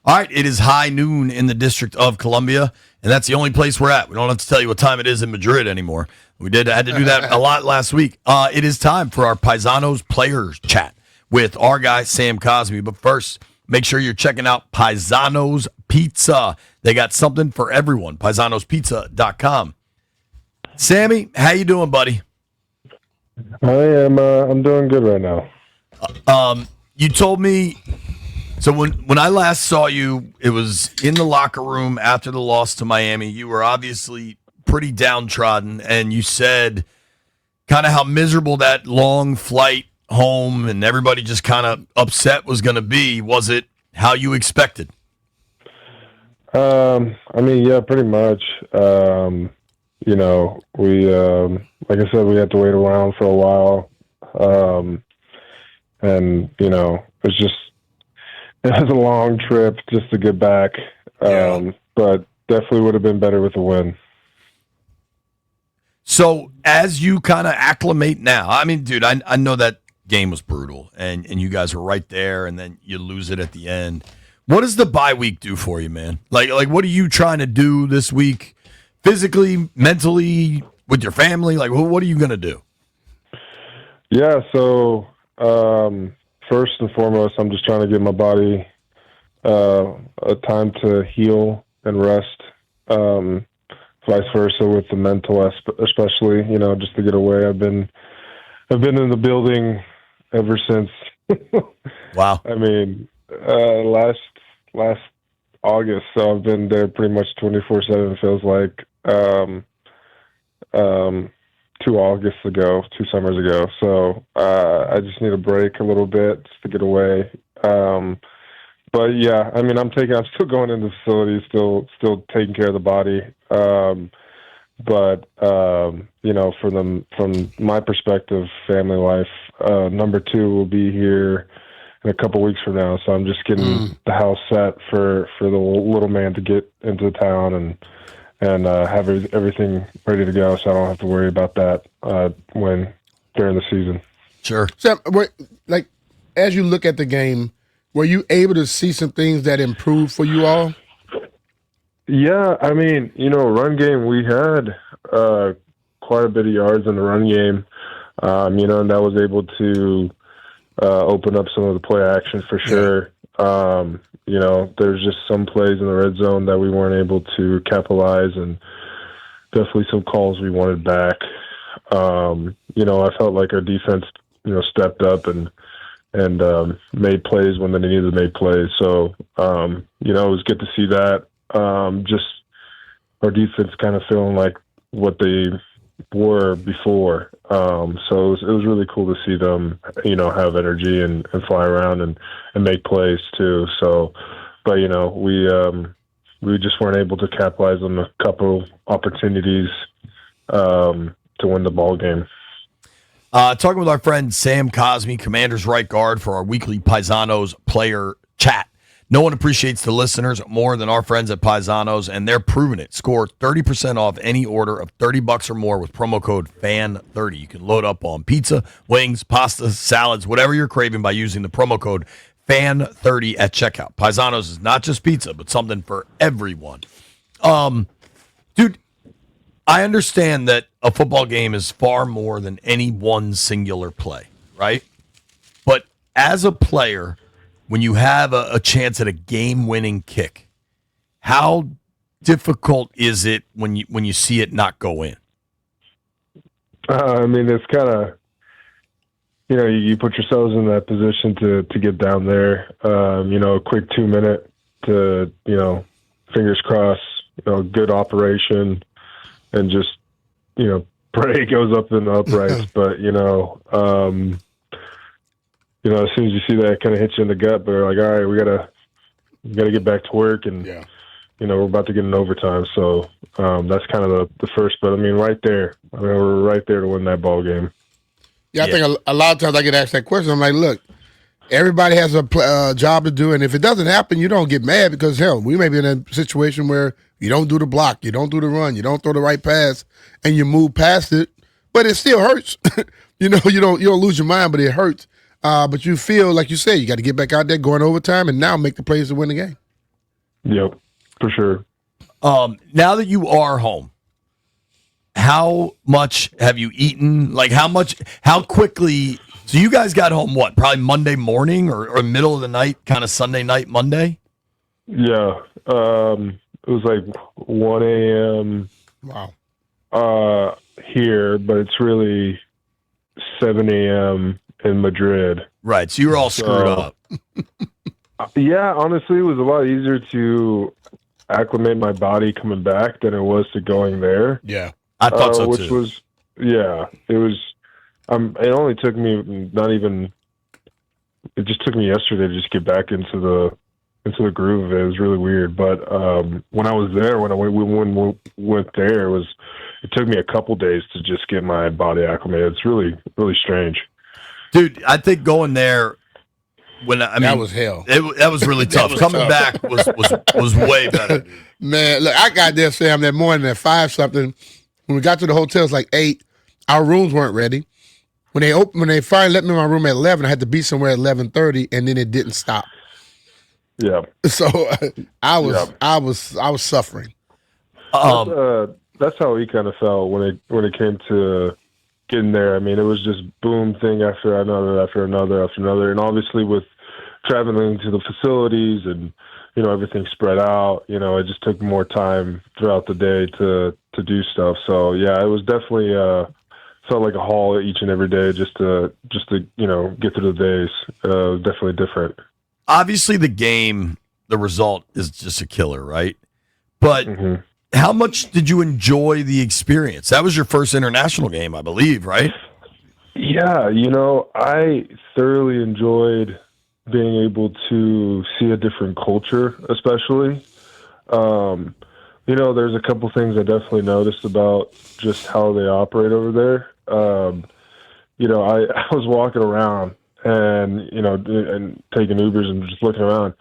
All right, it is high noon in the District of Columbia, and that's the only place we're at. We don't have to tell you what time it is in Madrid anymore. Had to do that a lot last week. It is time for our Paisanos Players Chat with our guy, Sam Cosmi. But first, make sure you're checking out Paisanos Pizza. They got something for everyone, paisanospizza.com. Sammy, how you doing, buddy? I'm doing good right now. You told me, so when I last saw you, it was in the locker room after the loss to Miami. You were obviously pretty downtrodden, and you said kind of how miserable that long flight home and everybody just kind of upset was going to be. Was it how you expected? Yeah, pretty much. We, like I said, we had to wait around for a while. It was a long trip just to get back. But definitely would have been better with a win. So as you kind of acclimate now, I mean, dude, I know that game was brutal and you guys were right there and then you lose it at the end. What does the bye week do for you, man? Like what are you trying to do this week physically, mentally, with your family? Like, what are you going to do? Yeah, so first and foremost, I'm just trying to give my body a time to heal and rest. Vice versa with the mental, especially, just to get away. I've been in the building ever since. Wow. I mean, last August, so I've been there pretty much 24/7. Feels like 2 summers ago. So I just need a break a little bit just to get away. But yeah, I mean, I'm still going into the facility, still taking care of the body. From my perspective, family life, number 2 will be here in a couple weeks from now. So I'm just getting the house set for the little man to get into town and have everything ready to go, so I don't have to worry about that during the season. Sure. Sam, as you look at the game, were you able to see some things that improved for you all? Yeah, I mean, run game, we had quite a bit of yards in the run game, and that was able to open up some of the play action for sure. There's just some plays in the red zone that we weren't able to capitalize, and definitely some calls we wanted back. I felt like our defense, stepped up and made plays when they needed to make plays. So, it was good to see that. Just our defense kind of feeling like what they were before. So it was really cool to see them, have energy and fly around and make plays too. So, but we just weren't able to capitalize on a couple opportunities to win the ball game. Talking with our friend Sam Cosmi, Commander's right guard, for our weekly Paisanos Player Chat. No one appreciates the listeners more than our friends at Paisanos, and they're proving it. Score 30% off any order of $30 or more with promo code FAN30. You can load up on pizza, wings, pasta, salads, whatever you're craving by using the promo code FAN30 at checkout. Paisanos is not just pizza, but something for everyone. Dude, I understand that a football game is far more than any one singular play, right? But as a player, when you have a chance at a game-winning kick, how difficult is it when you see it not go in? It's kind of, you put yourselves in that position to get down there. A quick 2-minute to, fingers crossed, good operation, and just, pray it goes up in the uprights. But, as soon as you see that, it kind of hits you in the gut. But we're like, all right, we gotta get back to work, and we're about to get in overtime. So that's kind of the first. But right there, we're right there to win that ball game. Yeah, I think a lot of times I get asked that question. I'm like, look, everybody has a job to do, and if it doesn't happen, you don't get mad because hell, we may be in a situation where you don't do the block, you don't do the run, you don't throw the right pass, and you move past it, but it still hurts. You don't lose your mind, but it hurts. But you feel, like you said, you got to get back out there, go in overtime, and now make the plays to win the game. Yep, for sure. Now that you are home, how much have you eaten? Like how quickly? So you guys got home what? Probably Monday morning or middle of the night, kind of Sunday night, Monday. Yeah, it was like 1 a.m. Wow. Here, but it's really 7 a.m. in Madrid. Right. So you were all screwed up. Yeah, honestly, it was a lot easier to acclimate my body coming back than it was to going there. Yeah. I thought so which too. was, yeah, it was. It only took me not even. It just took me yesterday to just get back into the groove of it. It was really weird, but when I was there, when we went there, it took me a couple days to just get my body acclimated. It's really really strange, Dude, I think going there that was hell. That was really tough. was Coming tough. back was way better. Dude. Man, look, I got there, Sam, that morning at 5 something. When we got to the hotel, it was like 8. Our rooms weren't ready. When they finally let me in my room at 11, I had to be somewhere at 11:30, and then it didn't stop. yeah. So I was suffering. That's how we kind of felt when it came to getting there. I mean, it was just boom thing after another, and obviously with traveling to the facilities and everything spread out. It just took more time throughout the day to do stuff. So yeah, it was definitely felt like a haul each and every day just to get through the days. Definitely different. Obviously, the result is just a killer, right? But how much did you enjoy the experience? That was your first international game, I believe, right? Yeah, I thoroughly enjoyed being able to see a different culture, especially. There's a couple things I definitely noticed about just how they operate over there. I was walking around and taking Ubers and just looking around.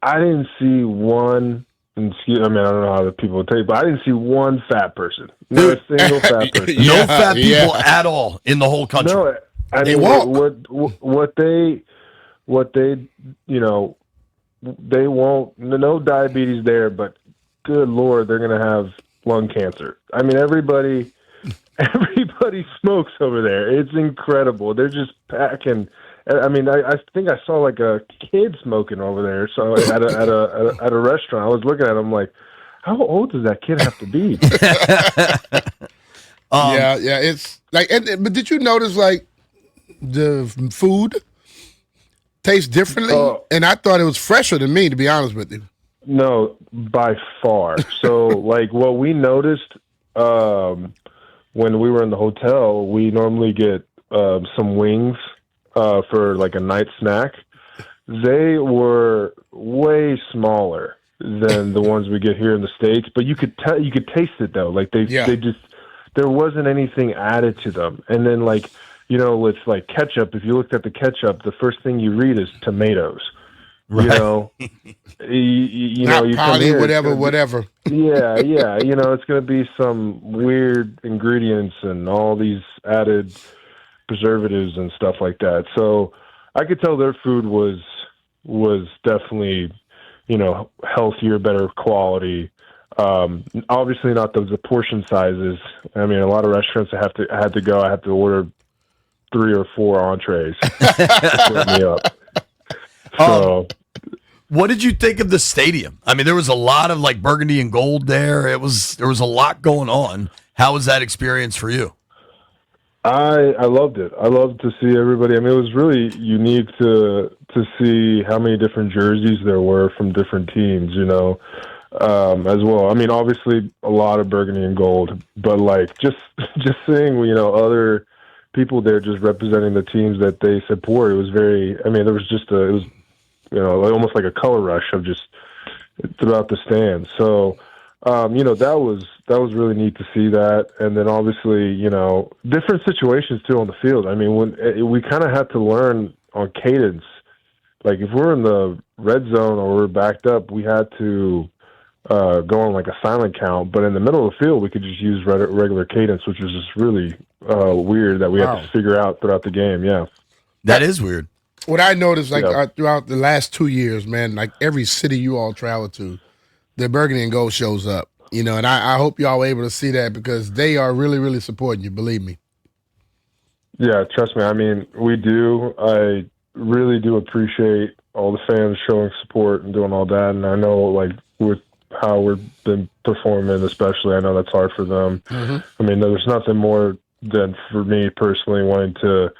I didn't see one. I don't know how the people take, but I didn't see one fat person. Not a single fat person. No fat people at all in the whole country. No, I They mean, walk. what they they won't. No diabetes there, but good Lord, they're going to have lung cancer. I mean, everybody smokes over there. It's incredible. They're just packing. I mean, I think I saw like a kid smoking over there. So at a restaurant, I was looking at him like, how old does that kid have to be? Yeah. It's like, but did you notice like the food tastes differently? And I thought it was fresher than me, to be honest with you. No, by far. So, like, what we noticed when we were in the hotel, we normally get some wings for like a night snack. They were way smaller than the ones we get here in the States, but you could taste it though. Like they just, there wasn't anything added to them. And then with like ketchup, if you looked at the ketchup, the first thing you read is tomatoes. Right. Not you poly, here, whatever. Yeah. It's going to be some weird ingredients and all these added preservatives and stuff like that. So I could tell their food was definitely, healthier, better quality. Obviously not the portion sizes. I mean, a lot of restaurants I had to order 3 or 4 entrees to fill me up. So. What did you think of the stadium? I mean, there was a lot of like burgundy and gold there. There was a lot going on. How was that experience for you? I loved it. I loved to see everybody. I mean, it was really unique to see how many different jerseys there were from different teams, as well. I mean, obviously a lot of burgundy and gold, but like just seeing, other people there just representing the teams that they support. It was there was just it was almost like a color rush of just throughout the stands. So, that was really neat to see that. And then obviously, different situations too on the field. I mean, when we kind of had to learn on cadence, like if we're in the red zone or we're backed up, we had to go on like a silent count. But in the middle of the field, we could just use regular cadence, which was just really weird that we had to figure out throughout the game. Yeah. That is weird. What I noticed, throughout the last 2 years, man, like every city you all travel to, the burgundy and gold shows up. And I hope y'all were able to see that because they are really, really supporting you. Believe me. Yeah, trust me. I mean, we do. I really do appreciate all the fans showing support and doing all that. And I know, like, with how we've been performing, especially, I know that's hard for them. Mm-hmm. I mean, there's nothing more than for me personally wanting to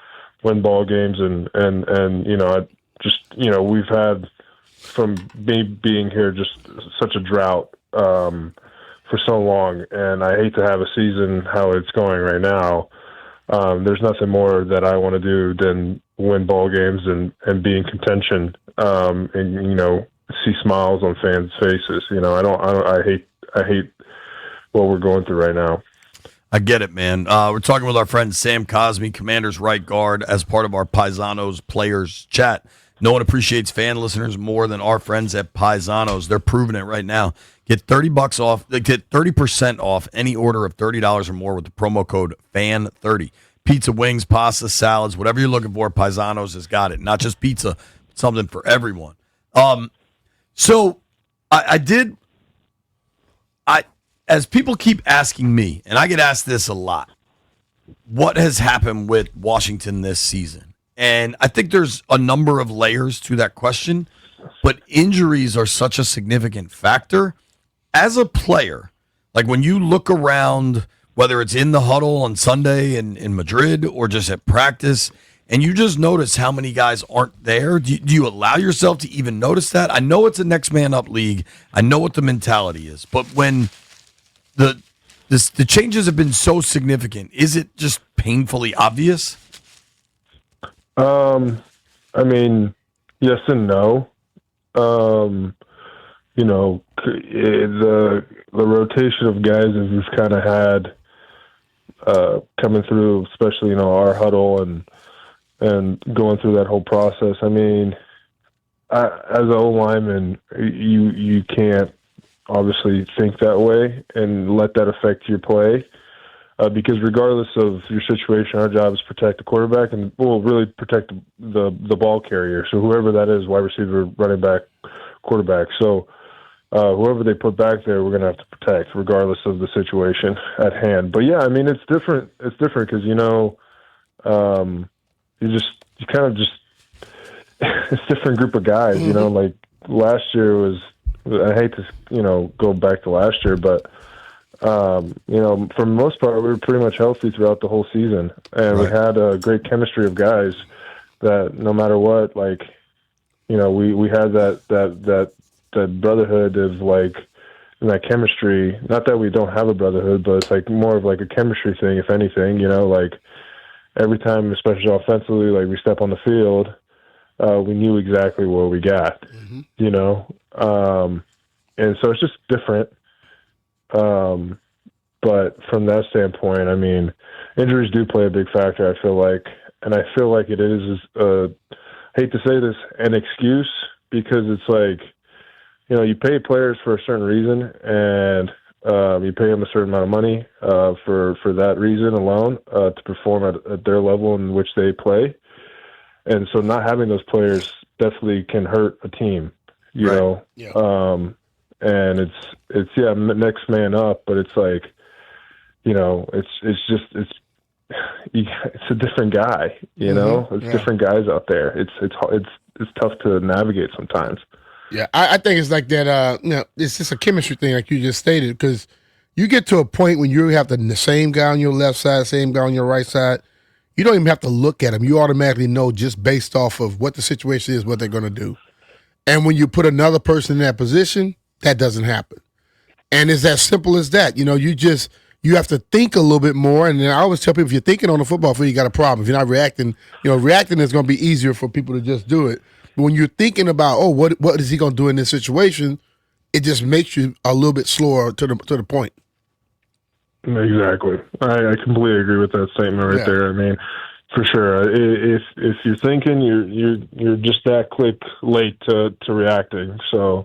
win ball games and I just, we've had from me being here just such a drought for so long, and I hate to have a season how it's going right now. There's nothing more that I want to do than win ball games and be in contention, and see smiles on fans' faces. I hate what we're going through right now. I get it, man. We're talking with our friend Sam Cosmi, Commander's right guard, as part of our Paisanos players chat. No one appreciates fan listeners more than our friends at Paisanos. They're proving it right now. Get $30 off. Get 30% off any order of $30 or more with the promo code FAN30. Pizza, wings, pasta, salads, whatever you're looking for, Paisanos has got it. Not just pizza, something for everyone. So as people keep asking me, and I get asked this a lot, what has happened with Washington this season? And I think there's a number of layers to that question, but injuries are such a significant factor. As a player, like when you look around, whether it's in the huddle on Sunday in Madrid or just at practice, and you just notice how many guys aren't there, do you allow yourself to even notice that? I know it's a next man up league. I know what the mentality is, but when the changes have been so significant, is it just painfully obvious? I mean, yes and no. The rotation of guys as we've kind of had coming through, especially our huddle and going through that whole process. I mean, as an O lineman, you can't obviously think that way and let that affect your play. Because regardless of your situation, our job is to protect the quarterback and we'll really protect the ball carrier. So whoever that is, wide receiver, running back, quarterback. So whoever they put back there, we're going to have to protect regardless of the situation at hand. But yeah, I mean, it's different. It's different because, it's a different group of guys, like last year was, I hate to, go back to last year, but for the most part, we were pretty much healthy throughout the whole season, and we had a great chemistry of guys that no matter what, we had that brotherhood of and that chemistry. Not that we don't have a brotherhood, but it's more of a chemistry thing, if anything. Every time, especially offensively, we step on the field, we knew exactly what we got. Mm-hmm. And so it's just different. But from that standpoint, I mean, injuries do play a big factor, I feel like. And I feel like it is, I hate to say this, an excuse because it's you pay players for a certain reason and you pay them a certain amount of money for that reason alone to perform at their level in which they play. And so not having those players definitely can hurt a team, you know? Yeah. And it's next man up, but it's it's a different guy, It's different guys out there. It's tough to navigate sometimes. Yeah, I think it's like that. It's just a chemistry thing, like you just stated, because you get to a point when you have the same guy on your left side, same guy on your right side. You don't even have to look at them. You automatically know just based off of what the situation is, what they're going to do. And when you put another person in that position, that doesn't happen. And it's as simple as that. You have to think a little bit more. And I always tell people, if you're thinking on the football field, you got a problem. If you're not reacting, reacting is going to be easier for people to just do it. But when you're thinking about, what is he going to do in this situation, it just makes you a little bit slower to the point. Exactly. I completely agree with that statement right there. I mean, for sure. If you're thinking, you're just that quick late to reacting. So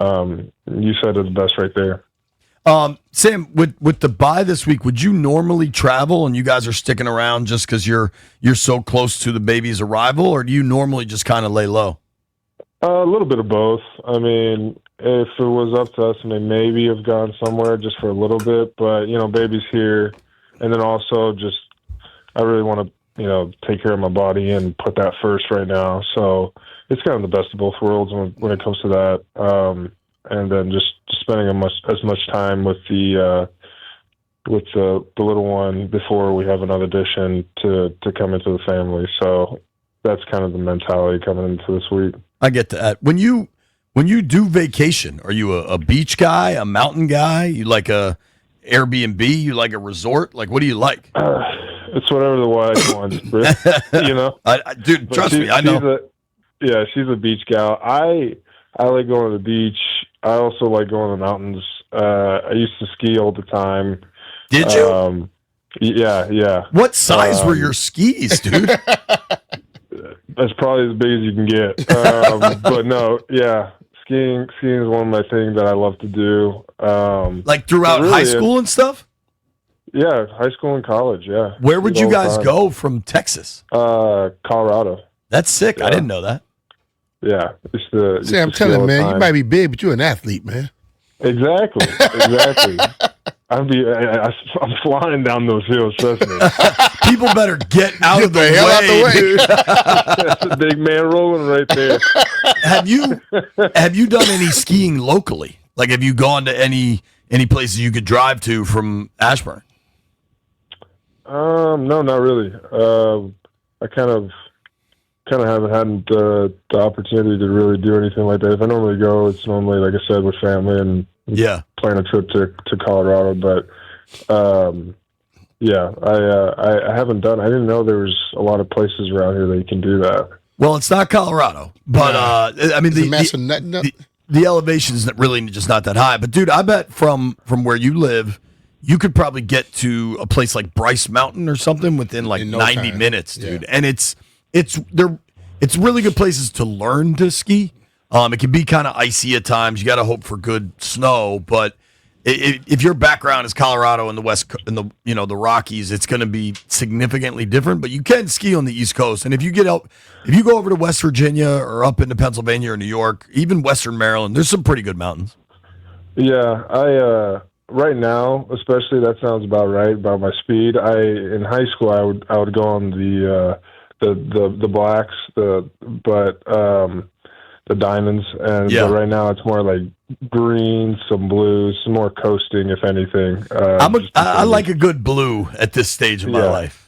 you said it the best right there. Sam, with the bye this week, would you normally travel and you guys are sticking around just because you're so close to the baby's arrival, or do you normally just kind of lay low? A little bit of both. I mean, if it was up to us, I mean, maybe have gone somewhere just for a little bit. But baby's here, and then also just I really want to take care of my body and put that first right now. So it's kind of the best of both worlds when it comes to that. And then just spending as much time with the little one before we have another addition to come into the family. So that's kind of the mentality coming into this week. I get that. When you do vacation, are you a beach guy, a mountain guy? You like a Airbnb? You like a resort? Like, what do you like? It's whatever the wife wants, Dude, trust me, I know. She's a beach gal. I like going to the beach. I also like going to the mountains. I used to ski all the time. Did you? Yeah. What size were your skis, dude? That's probably as big as you can get. But no, yeah. Skiing is one of my things that I love to do. Like throughout high school and stuff? Yeah, high school and college, yeah. Where would you guys go from Texas? Colorado. That's sick. Yeah. I didn't know that. Yeah. See, I'm telling you, man, you might be big, but you're an athlete, man. Exactly. I'm flying down those hills, trust me. People better get out of the hell out the way. That's a big man rolling right there. Have you done any skiing locally? Like, have you gone to any places you could drive to from Ashburn? No, not really. I kind of haven't had the opportunity to really do anything like that. If I normally go, it's normally, like I said, with family and plan a trip to Colorado. But I haven't done. I didn't know there was a lot of places around here that you can do that. Well, it's not Colorado, but I mean the elevation is really just not that high. But dude, I bet from where you live, you could probably get to a place like Bryce Mountain or something within like 90 minutes, dude. Yeah. And it's really good places to learn to ski. It can be kind of icy at times. You got to hope for good snow, but if your background is Colorado and the Rockies, it's going to be significantly different. But you can ski on the East Coast, and if you go over to West Virginia or up into Pennsylvania or New York, even Western Maryland, there's some pretty good mountains. Yeah, right now, especially, that sounds about right about my speed. In high school, I would go on the blacks, the diamonds, and but right now it's more like greens, some blues, some more coasting, if anything. I like a good blue at this stage of my life.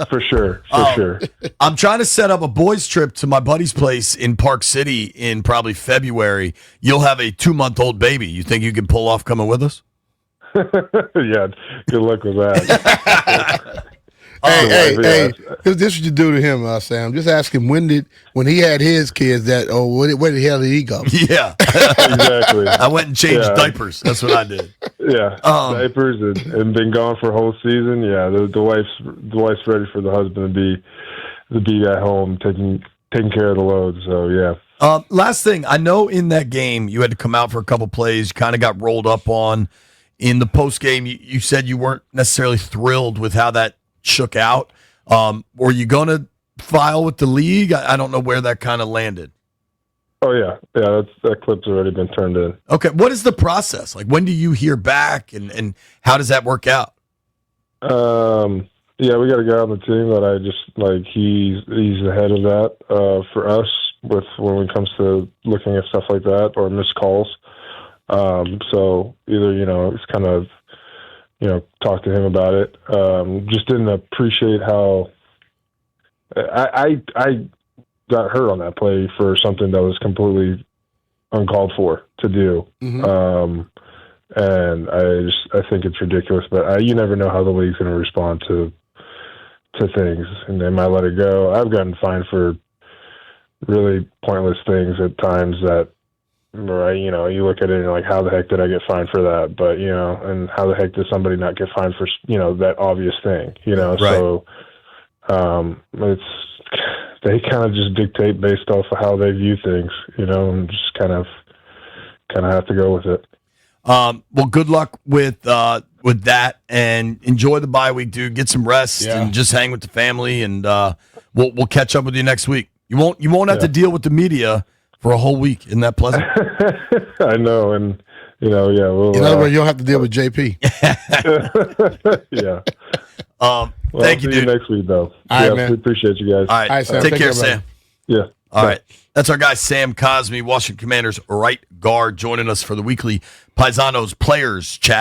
For sure. I'm trying to set up a boys' trip to my buddy's place in Park City in probably February. You'll have a 2-month-old baby. You think you can pull off coming with us? Yeah, good luck with that. Hey, this is what you do to him, Sam. Just ask him when he had his kids where the hell did he go? Yeah. Exactly. I went and changed diapers. That's what I did. Yeah. Diapers and been gone for a whole season. Yeah. The wife's ready for the husband to be at home taking care of the load. So yeah. Last thing, I know in that game you had to come out for a couple plays, kind of got rolled up on. In the post game, you said you weren't necessarily thrilled with how that shook out. Were you going to file with the league? I don't know where that kind of landed. Oh yeah. That clip's already been turned in. Okay, what is the process? Like, when do you hear back, and how does that work out? Yeah, we got a guy on the team that I just like. He's ahead of that for us when it comes to looking at stuff like that or missed calls. So either it's kind of talk to him about it. Just didn't appreciate how I got hurt on that play for something that was completely uncalled for to do. Mm-hmm. And I think it's ridiculous, but you never know how the league's going to respond to things, and they might let it go. I've gotten fined for really pointless things at times that, right, you look at it and you're like, how the heck did I get fined for that? But, and how the heck did somebody not get fined for, that obvious thing, Right. So, they kind of just dictate based off of how they view things, and just kind of have to go with it. Well, good luck with that, and enjoy the bye week, dude. Get some rest and just hang with the family, and we'll catch up with you next week. You won't have to deal with the media for a whole week. Isn't that pleasant? I know, and yeah. We'll, In other words, you don't have to deal with JP. yeah. Well, thank you, see dude. you next week, though. All right, We man. appreciate you guys. All right, All right, Sam. take Take care, care, brother. Sam. Yeah. All right. That's our guy, Sam Cosmi, Washington Commanders right guard, joining us for the weekly Paisanos Players Chat.